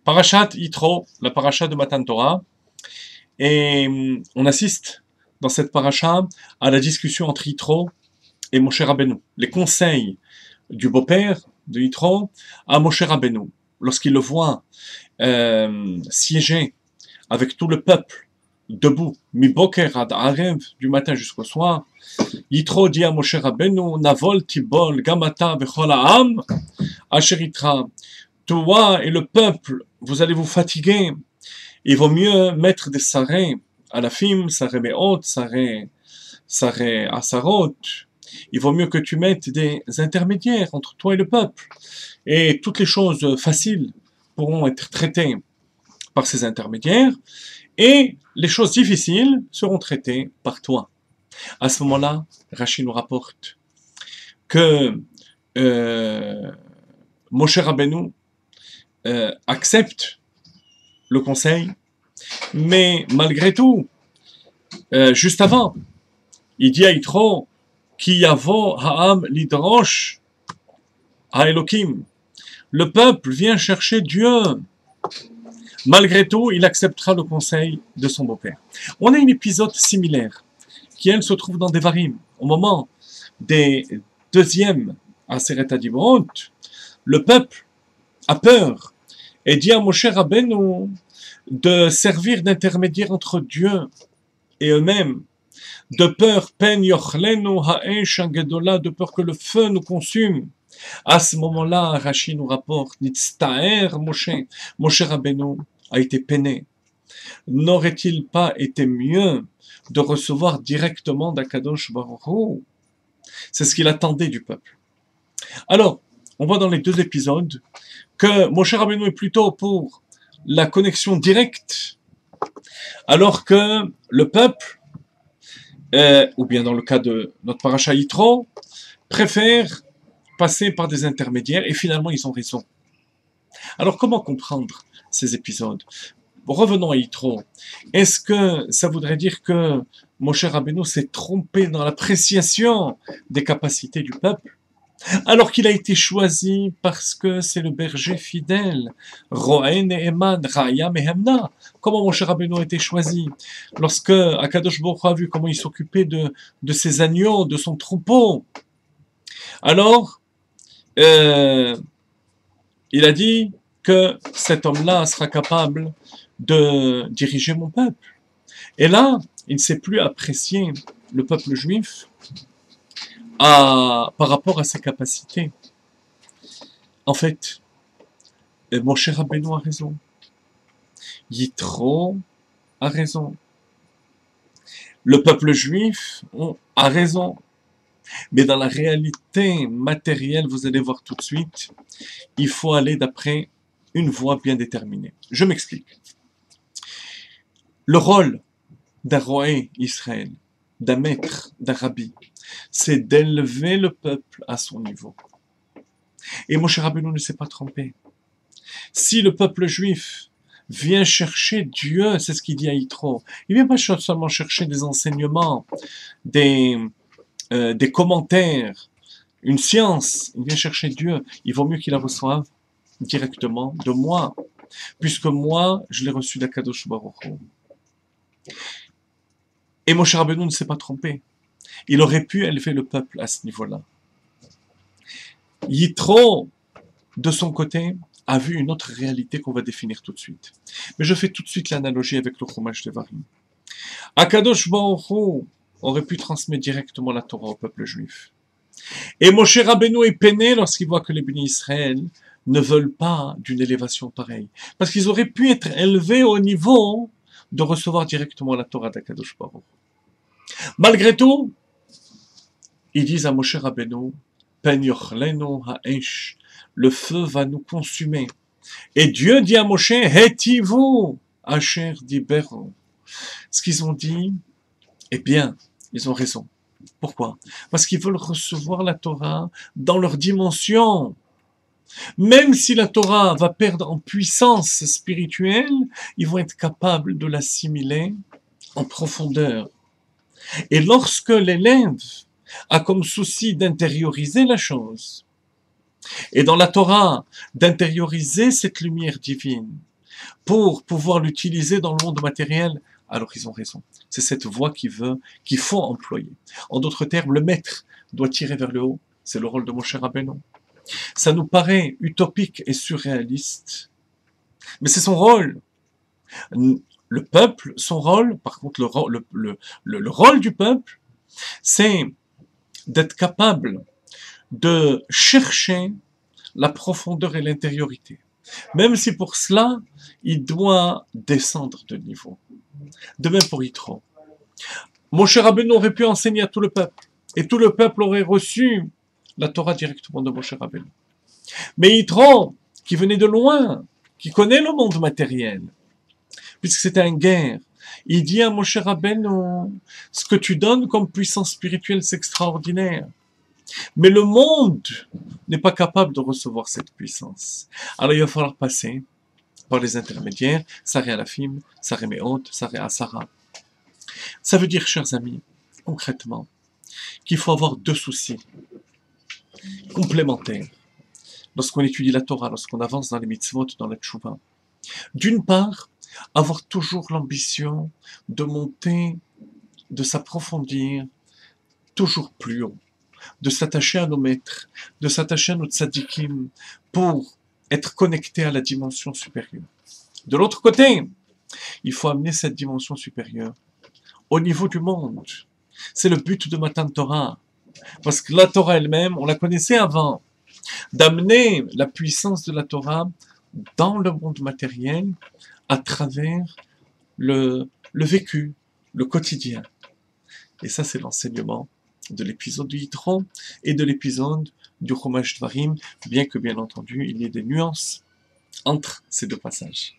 Parashat Yitro, la paracha de Matan Torah, et on assiste dans cette paracha à la discussion entre Yitro et Moshe Rabbeinu. Les conseils du beau-père de Yitro à Moshe Rabbeinu, lorsqu'il le voit siéger avec tout le peuple debout, mi boker ad arev, du matin jusqu'au soir. Yitro dit à Moshe Rabbeinu, Navol tibol gamata vechol ha'am asher itra. Toi et le peuple, vous allez vous fatiguer. Il vaut mieux mettre des sarés à la fim, saré meot, saré asarot. Il vaut mieux que tu mettes des intermédiaires entre toi et le peuple. Et toutes les choses faciles pourront être traitées par ces intermédiaires. Et les choses difficiles seront traitées par toi. À ce moment-là, Rashi nous rapporte que Moshe Rabbeinu accepte le conseil, mais malgré tout, juste avant, il dit à Yitro, Ki yavo ha'am lidrosh ha'elokim. Le peuple vient chercher Dieu. Malgré tout, il acceptera le conseil de son beau-père. On a un épisode similaire, qui elle se trouve dans Devarim. Au moment des deuxièmes Aseret HaDibrot, le peuple a peur et dit à Moshe Rabbeinu de servir d'intermédiaire entre Dieu et eux-mêmes, de peur pen yochlenu ha'esh gedola, de peur que le feu nous consume. À ce moment-là, Rashi nous rapporte, Nitztaer Moshe Rabbeinu a été peiné. N'aurait-il pas été mieux de recevoir directement d'Akadosh Baruch Hu? C'est ce qu'il attendait du peuple. Alors, on voit dans les deux épisodes que Moshe Rabbeinu est plutôt pour la connexion directe, alors que le peuple, ou bien dans le cas de notre paracha Yitro, préfère passer par des intermédiaires, et finalement ils ont raison. Alors comment comprendre ces épisodes? Revenons à Yitro. Est-ce que ça voudrait dire que Moshe Rabbeinu s'est trompé dans l'appréciation des capacités du peuple, alors qu'il a été choisi parce que c'est le berger fidèle, Roen et Eman, Raya Mehemna? Comment Moshe Rabbeinu a été choisi? Lorsque Akadosh Baruch Hu a vu comment il s'occupait de ses agneaux, de son troupeau, alors il a dit que cet homme-là sera capable de diriger mon peuple. Et là, il ne sait plus apprécier le peuple juif par rapport à ses capacités. En fait, Moshe Rabbeinu a raison. Yitro a raison. Le peuple juif a raison. Mais dans la réalité matérielle, vous allez voir tout de suite, il faut aller d'après une voie bien déterminée. Je m'explique. Le rôle d'un roi Israël, d'un maître, d'un rabbi, c'est d'élever le peuple à son niveau. Et Moshe Rabbeinu ne s'est pas trompé. Si le peuple juif vient chercher Dieu, c'est ce qu'il dit à Yitro, il ne vient pas seulement chercher des enseignements, des commentaires, une science, il vient chercher Dieu, il vaut mieux qu'il la reçoive directement de moi, puisque moi, je l'ai reçu d'Akadosh Baruch Hu. Et Moshe Rabbeinu ne s'est pas trompé. Il aurait pu élever le peuple à ce niveau-là. Yitro, de son côté, a vu une autre réalité qu'on va définir tout de suite. Mais je fais tout de suite l'analogie avec le Chumash Devarim. Akadosh Baruch Hu aurait pu transmettre directement la Torah au peuple juif. Et Moshe Rabbeinu est peiné lorsqu'il voit que les bénis Israël ne veulent pas d'une élévation pareille. Parce qu'ils auraient pu être élevés au niveau de recevoir directement la Torah d'Akadosh Baruch. Malgré tout, ils disent à Moshe Rabbeinu, Pen yochlenu ha'esh, le feu va nous consumer. Et Dieu dit à Moshe, Hetivu asher diberu. Ce qu'ils ont dit, eh bien, ils ont raison. Pourquoi? Parce qu'ils veulent recevoir la Torah dans leur dimension. Même si la Torah va perdre en puissance spirituelle, ils vont être capables de l'assimiler en profondeur. Et lorsque l'élève a comme souci d'intérioriser la chose, Et dans la Torah, d'intérioriser cette lumière divine pour pouvoir l'utiliser dans le monde matériel, alors ils ont raison. C'est cette voie qu'il faut employer. En d'autres termes, le maître doit tirer vers le haut. C'est le rôle de Moshe Rabbeinu. Ça nous paraît utopique et surréaliste, mais c'est son rôle. Le peuple, son rôle, par contre, le rôle du peuple, c'est d'être capable de chercher la profondeur et l'intériorité. Même si pour cela, il doit descendre de niveau. De même pour Yitro. Moshe Rabbeinu aurait pu enseigner à tout le peuple, et tout le peuple aurait reçu la Torah directement de Moshe Rabbeinu. Mais Yitro, qui venait de loin, qui connaît le monde matériel, puisque c'était une guerre, il dit à Moshe Rabbeinu, ce que tu donnes comme puissance spirituelle, c'est extraordinaire. Mais le monde n'est pas capable de recevoir cette puissance. Alors il va falloir passer par les intermédiaires, Saré Alafim, Saré Meot, Saré Asara. Ça veut dire, chers amis, concrètement, qu'il faut avoir deux soucis complémentaires lorsqu'on étudie la Torah, lorsqu'on avance dans les mitzvot, dans la tchouva. D'une part, avoir toujours l'ambition de monter, de s'approfondir toujours plus haut, de s'attacher à nos maîtres, de s'attacher à notre tzadikim pour être connecté à la dimension supérieure. De l'autre côté, il faut amener cette dimension supérieure au niveau du monde. C'est le but de Matan Torah. Parce que la Torah elle-même, on la connaissait avant. D'amener la puissance de la Torah dans le monde matériel à travers le vécu, le quotidien. Et ça, c'est l'enseignement de l'épisode du Yitro et de l'épisode du Chumash Dvarim, bien que, bien entendu, il y ait des nuances entre ces deux passages.